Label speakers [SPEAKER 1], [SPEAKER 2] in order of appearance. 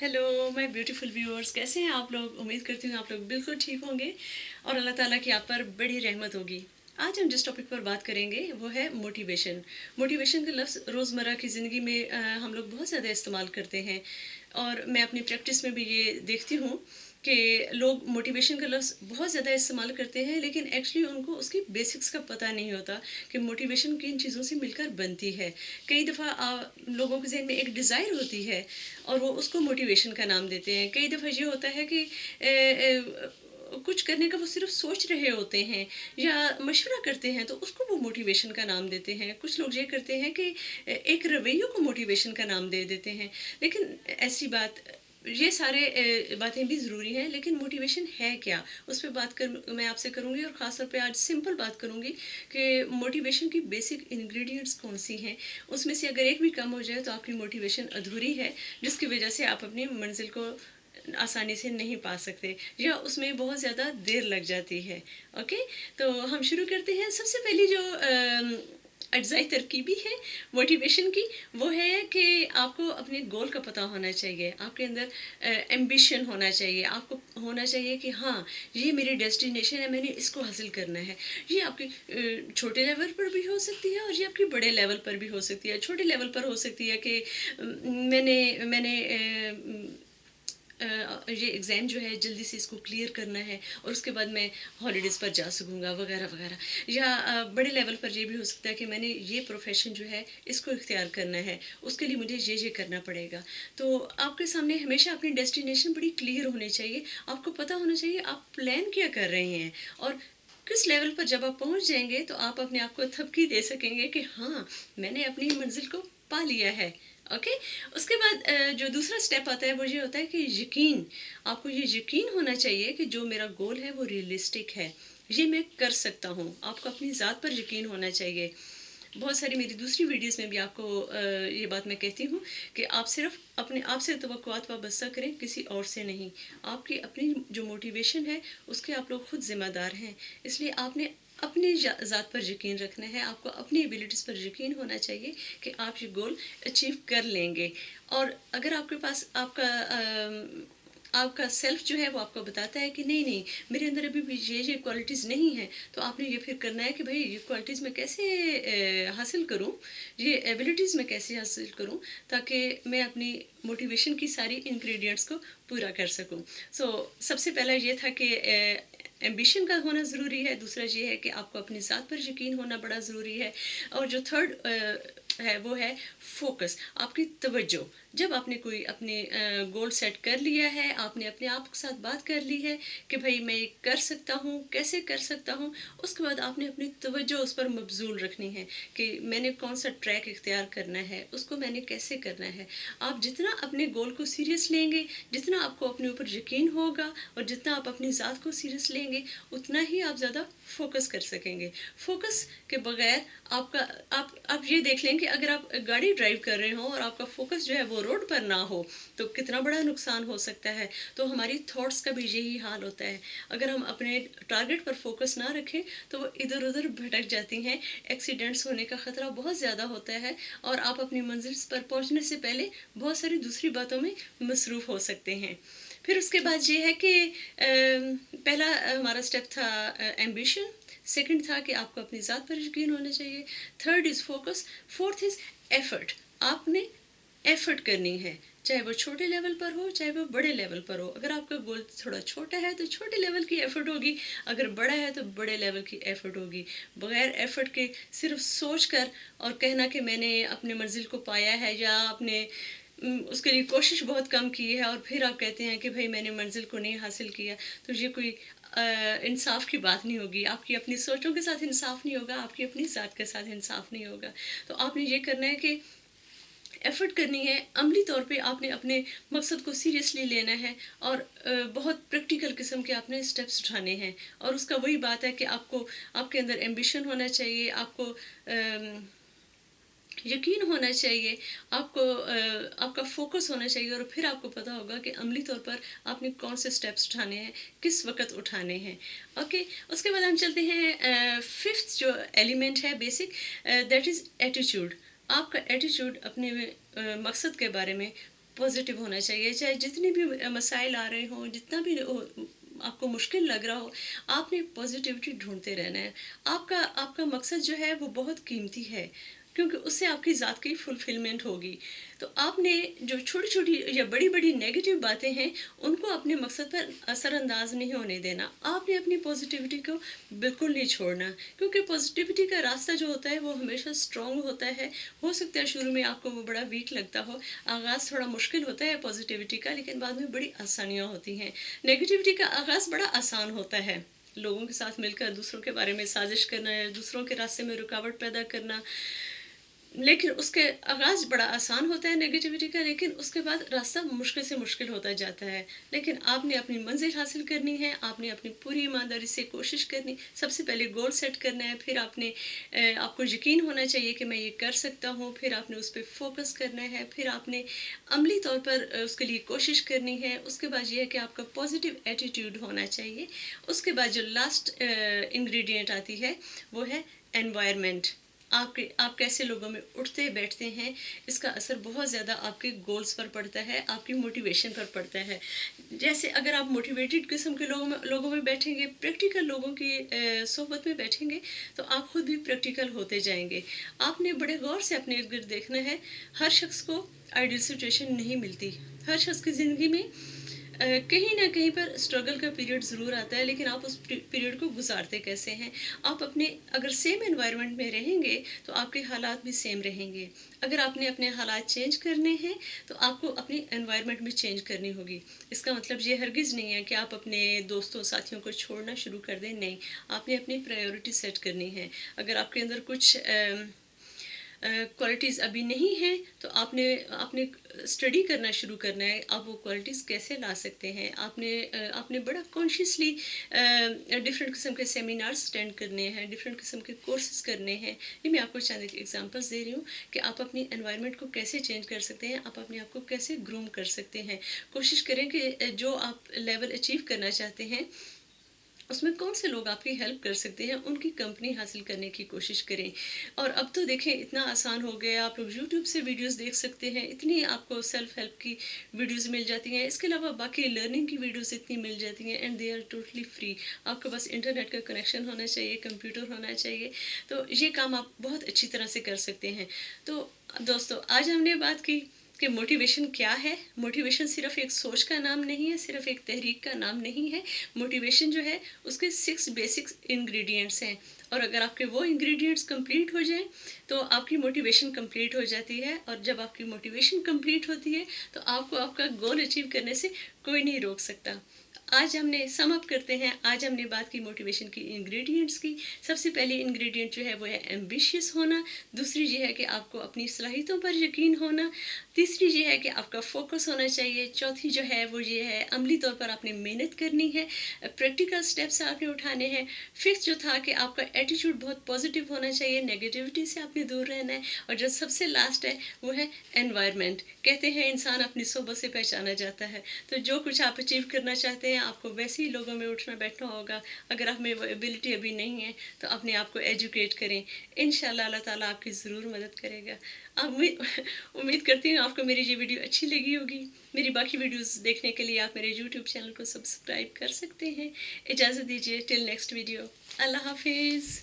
[SPEAKER 1] Hello my beautiful viewers, कैसे हैं आप लोग। उम्मीद करती हूँ आप लोग बिल्कुल ठीक होंगे और अल्लाह ताला की आप पर बड़ी रहमत होगी। आज हम जिस टॉपिक पर बात करेंगे वो है मोटिवेशन। मोटिवेशन का लफ्ज़ रोज़मर्रा की ज़िंदगी में हम लोग बहुत ज़्यादा इस्तेमाल करते हैं और मैं अपनी प्रैक्टिस में भी ये देखती हूँ कि लोग मोटिवेशन का लफ्ज़ बहुत ज़्यादा इस्तेमाल करते हैं, लेकिन एक्चुअली उनको उसकी बेसिक्स का पता नहीं होता कि मोटिवेशन किन चीज़ों से मिलकर बनती है। कई दफ़ा लोगों के ज़हन में एक डिज़ायर होती है और वो उसको मोटिवेशन का नाम देते हैं। कई दफ़ा ये होता है कि कुछ करने का वो सिर्फ सोच रहे होते हैं या मशवरा करते हैं तो उसको वो मोटिवेशन का नाम देते हैं। कुछ लोग ये करते हैं कि एक रवैयों को मोटिवेशन का नाम दे देते हैं, लेकिन ऐसी बात ये सारे बातें भी ज़रूरी हैं, लेकिन मोटिवेशन है क्या, उस पर बात कर मैं आपसे करूँगी और ख़ास तौर पे आज सिंपल बात करूँगी कि मोटिवेशन की बेसिक इंग्रेडिएंट्स कौन सी हैं। उसमें से अगर एक भी कम हो जाए तो आपकी मोटिवेशन अधूरी है, जिसकी वजह से आप अपनी मंजिल को आसानी से नहीं पा सकते या उसमें बहुत ज़्यादा देर लग जाती है। ओके, तो हम शुरू करते हैं। सबसे पहली जो अज्जाई तरकीबी है मोटिवेशन की, वो है कि आपको अपने गोल का पता होना चाहिए। आपके अंदर एम्बिशन होना चाहिए। आपको होना चाहिए कि हाँ, ये मेरी डेस्टिनेशन है, मैंने इसको हासिल करना है। ये आपके छोटे लेवल पर भी हो सकती है और ये आपके बड़े लेवल पर भी हो सकती है। छोटे लेवल पर हो सकती है कि मैंने मैंने ये एग्ज़ाम जो है जल्दी से इसको क्लियर करना है और उसके बाद मैं हॉलीडेज़ पर जा सकूँगा वगैरह वगैरह। या बड़े लेवल पर ये भी हो सकता है कि मैंने ये प्रोफेशन जो है इसको इख्तियार करना है, उसके लिए मुझे ये करना पड़ेगा। तो आपके सामने हमेशा अपनी डेस्टिनेशन बड़ी क्लियर होनी चाहिए। आपको पता होना चाहिए आप प्लान क्या कर रहे हैं और किस लेवल पर जब आप पहुंच जाएंगे तो आप अपने आप को थपकी दे सकेंगे कि हाँ, मैंने अपनी मंजिल को पा लिया है। ओके, उसके बाद जो दूसरा स्टेप आता है वो ये होता है कि यकीन। आपको ये यकीन होना चाहिए कि जो मेरा गोल है वो रियलिस्टिक है, ये मैं कर सकता हूँ। आपको अपनी ज़ात पर यकीन होना चाहिए। बहुत सारी मेरी दूसरी वीडियोस में भी आपको ये बात मैं कहती हूँ कि आप सिर्फ अपने आप से तवक्कुआत वाबस्ता करें, किसी और से नहीं। आपकी अपनी जो मोटिवेशन है उसके आप लोग खुद ज़िम्मेदार हैं। इसलिए आपने अपनी ज़ात पर यकीन रखना है। आपको अपनी एबिलिटीज़ पर यकीन होना चाहिए कि आप ये गोल अचीव कर लेंगे। और अगर आपके पास आपका सेल्फ जो है वो आपको बताता है कि नहीं नहीं, मेरे अंदर अभी भी ये क्वालिटीज़ नहीं है, तो आपने ये फिर करना है कि भाई ये क्वालिटीज़ मैं कैसे हासिल करूं, ये एबिलिटीज़ मैं कैसे हासिल करूं, ताकि मैं अपनी मोटिवेशन की सारी इंग्रेडिएंट्स को पूरा कर सकूं। सबसे पहला ये था कि एम्बिशन का होना ज़रूरी है। दूसरा ये है कि आपको अपनी ज़ात पर यकीन होना बड़ा ज़रूरी है। और जो थर्ड है वो है फोकस, आपकी तवज्जो। जब आपने कोई अपने गोल सेट कर लिया है, आपने अपने आप के साथ बात कर ली है कि भाई मैं ये कर सकता हूँ, कैसे कर सकता हूँ, उसके बाद आपने अपनी तवज्जो उस पर मबजूल रखनी है कि मैंने कौन सा ट्रैक इख्तियार करना है, उसको मैंने कैसे करना है। आप जितना अपने गोल को सीरियस लेंगे, जितना आपको अपने ऊपर यकीन होगा और जितना आप अपनी ज़ात को सीरियस लेंगे, उतना ही आप ज़्यादा फोकस कर सकेंगे। फोकस के बगैर आपका आप ये देख लें कि अगर आप गाड़ी ड्राइव कर रहे हो और आपका फोकस जो है वो रोड पर ना हो तो कितना बड़ा नुकसान हो सकता है। तो हमारी थॉट्स का भी यही हाल होता है। अगर हम अपने टारगेट पर फोकस ना रखें तो वो इधर उधर भटक जाती हैं, एक्सीडेंट्स होने का ख़तरा बहुत ज़्यादा होता है और आप अपनी मंजिल पर पहुंचने से पहले बहुत सारी दूसरी बातों में मसरूफ़ हो सकते हैं। फिर उसके बाद ये है कि पहला हमारा स्टेप था एम्बिशन। सेकंड था कि आपको अपनी ज़ात पर यकीन होना चाहिए। Third is focus. Fourth is effort. आपने एफर्ट करनी है, चाहे वो छोटे लेवल पर हो चाहे वो बड़े लेवल पर हो। अगर आपका गोल थोड़ा छोटा है तो छोटे लेवल की एफर्ट होगी, अगर बड़ा है तो बड़े लेवल की एफर्ट होगी। बगैर एफर्ट के सिर्फ सोच कर और कहना कि मैंने अपनी मंजिल को पाया है या अपने उसके लिए कोशिश बहुत कम की है और फिर आप कहते हैं कि भाई मैंने मंजिल को नहीं हासिल किया, तो ये कोई इंसाफ की बात नहीं होगी। आपकी अपनी सोचों के साथ इंसाफ नहीं होगा, आपकी अपनी ज़ात के साथ इंसाफ नहीं होगा। तो आपने ये करना है कि एफ़र्ट करनी है, अमली तौर पे आपने अपने मकसद को सीरियसली लेना है और बहुत प्रैक्टिकल किस्म के आपने स्टेप्स उठाने हैं। और उसका वही बात है कि आपको आपके अंदर एम्बिशन होना चाहिए, आपको यकीन होना चाहिए, आपको आपका फोकस होना चाहिए और फिर आपको पता होगा कि अमली तौर पर आपने कौन से स्टेप्स उठाने हैं, किस वक्त उठाने हैं। ओके, उसके बाद हम चलते हैं फिफ्थ जो एलिमेंट है बेसिक, दैट इज़ एटीट्यूड। आपका एटीट्यूड अपने मकसद के बारे में पॉजिटिव होना चाहिए, चाहे जितने भी मसाइल आ रहे हों, जितना भी आपको मुश्किल लग रहा हो, आपने पॉजिटिविटी ढूंढते रहना है। आपका आपका मकसद जो है वो बहुत कीमती है, क्योंकि उससे आपकी ज़ात की फुलफिलमेंट होगी। तो आपने जो छोटी छोटी या बड़ी बड़ी नेगेटिव बातें हैं, उनको अपने मकसद पर असरअंदाज नहीं होने देना। आपने अपनी पॉजिटिविटी को बिल्कुल नहीं छोड़ना, क्योंकि पॉजिटिविटी का रास्ता जो होता है वो हमेशा स्ट्रॉन्ग होता है। हो सकता है शुरू में आपको वो बड़ा वीक लगता हो, आगाज़ थोड़ा मुश्किल होता है पॉजिटिविटी का, लेकिन बाद में बड़ी आसानियाँ होती हैं। नेगेटिविटी का आगाज़ बड़ा आसान होता है, लोगों के साथ मिलकर दूसरों के बारे में साजिश करना या दूसरों के रास्ते में रुकावट पैदा करना, लेकिन उसके आगाज़ बड़ा आसान होता है नेगेटिविटी का, लेकिन उसके बाद रास्ता मुश्किल से मुश्किल होता जाता है। लेकिन आपने अपनी मंजिल हासिल करनी है, आपने अपनी पूरी ईमानदारी से कोशिश करनी, सबसे पहले गोल सेट करना है, फिर आपको यकीन होना चाहिए कि मैं ये कर सकता हूँ, फिर आपने उस पर फोकस करना है, फिर आपने अमली तौर पर उसके लिए कोशिश करनी है। उसके बाद ये है कि आपका पॉजिटिव एटीट्यूड होना चाहिए। उसके बाद जो लास्ट इंग्रेडिएंट आती है वो है एनवायरनमेंट। आप कैसे लोगों में उठते बैठते हैं, इसका असर बहुत ज़्यादा आपके गोल्स पर पड़ता है, आपकी मोटिवेशन पर पड़ता है। जैसे अगर आप मोटिवेटेड किस्म के लोगों में बैठेंगे, प्रैक्टिकल लोगों की सोहबत में बैठेंगे, तो आप खुद भी प्रैक्टिकल होते जाएंगे। आपने बड़े गौर से अपने इर्द गिर्द देखना है, हर शख्स को आइडियल सिचुएशन नहीं मिलती। हर शख्स की ज़िंदगी में कहीं ना कहीं पर स्ट्रगल का पीरियड ज़रूर आता है, लेकिन आप उस पीरियड को गुजारते कैसे हैं। आप अपने अगर सेम एनवायरनमेंट में रहेंगे तो आपके हालात भी सेम रहेंगे। अगर आपने अपने हालात चेंज करने हैं तो आपको अपनी एनवायरनमेंट भी चेंज करनी होगी। इसका मतलब ये हरगिज़ नहीं है कि आप अपने दोस्तों साथियों को छोड़ना शुरू कर दें, नहीं। आपने अपनी प्रायोरिटी सेट करनी है। अगर आपके अंदर कुछ क्वालिटीज़ अभी नहीं हैं, तो आपने आपने स्टडी करना शुरू करना है, आप वो क्वालिटीज़ कैसे ला सकते हैं। आपने बड़ा कॉन्शियसली डिफरेंट किस्म के सेमिनार्स अटेंड करने हैं, डिफरेंट किस्म के कोर्सेज करने हैं। ये मैं आपको चंद एग्जांपल्स दे रही हूँ कि आप अपनी एनवायरनमेंट को कैसे चेंज कर सकते हैं, आप अपने आप को कैसे ग्रूम कर सकते हैं। कोशिश करें कि जो आप लेवल अचीव करना चाहते हैं उसमें कौन से लोग आपकी हेल्प कर सकते हैं, उनकी कंपनी हासिल करने की कोशिश करें। और अब तो देखें इतना आसान हो गया, आप लोग यूट्यूब से वीडियोस देख सकते हैं, इतनी आपको सेल्फ हेल्प की वीडियोस मिल जाती हैं। इसके अलावा बाकी लर्निंग की वीडियोस इतनी मिल जाती हैं, and they are totally free. आपके पास इंटरनेट का कनेक्शन होना चाहिए, कंप्यूटर होना चाहिए, तो ये काम आप बहुत अच्छी तरह से कर सकते हैं। तो दोस्तों, आज हमने बात की कि मोटिवेशन क्या है। मोटिवेशन सिर्फ एक सोच का नाम नहीं है, सिर्फ एक तहरीक का नाम नहीं है। मोटिवेशन जो है उसके 6 बेसिक इंग्रेडिएंट्स हैं, और अगर आपके वो इंग्रेडिएंट्स कंप्लीट हो जाएं तो आपकी मोटिवेशन कंप्लीट हो जाती है। और जब आपकी मोटिवेशन कंप्लीट होती है तो आपको आपका गोल अचीव करने से कोई नहीं रोक सकता। आज हमने सम अप करते हैं, आज हमने बात की मोटिवेशन की इंग्रेडिएंट्स की। सबसे पहली इंग्रेडिएंट जो है वो है एम्बिशियस होना, दूसरी ये है कि आपको अपनी सलाहियतों पर यकीन होना, तीसरी ये है कि आपका फोकस होना चाहिए, चौथी जो है वो ये है अमली तौर पर आपने मेहनत करनी है, प्रैक्टिकल स्टेप्स आपने उठाने हैं। फिफ्थ जो था कि आपका एटीट्यूड बहुत पॉजिटिव होना चाहिए, नेगेटिविटी से आपने दूर रहना है। और जो सबसे लास्ट है वो है एनवायरनमेंट। कहते हैं इंसान अपनी सोबत से पहचाना जाता है, तो जो कुछ आप अचीव करना चाहते हैं आपको वैसे ही लोगों में उठना बैठना होगा। अगर आप में वो एबिलिटी अभी नहीं है तो अपने आप को एजुकेट करें, इंशाल्लाह अल्लाह ताला आपकी ज़रूर मदद करेगा। उम्मीद करती हूँ आपको मेरी ये वीडियो अच्छी लगी होगी। मेरी बाकी वीडियोस देखने के लिए आप मेरे यूट्यूब चैनल को सब्सक्राइब कर सकते हैं। इजाज़त दीजिए, टिल नेक्स्ट वीडियो, अल्लाह हाफिज़।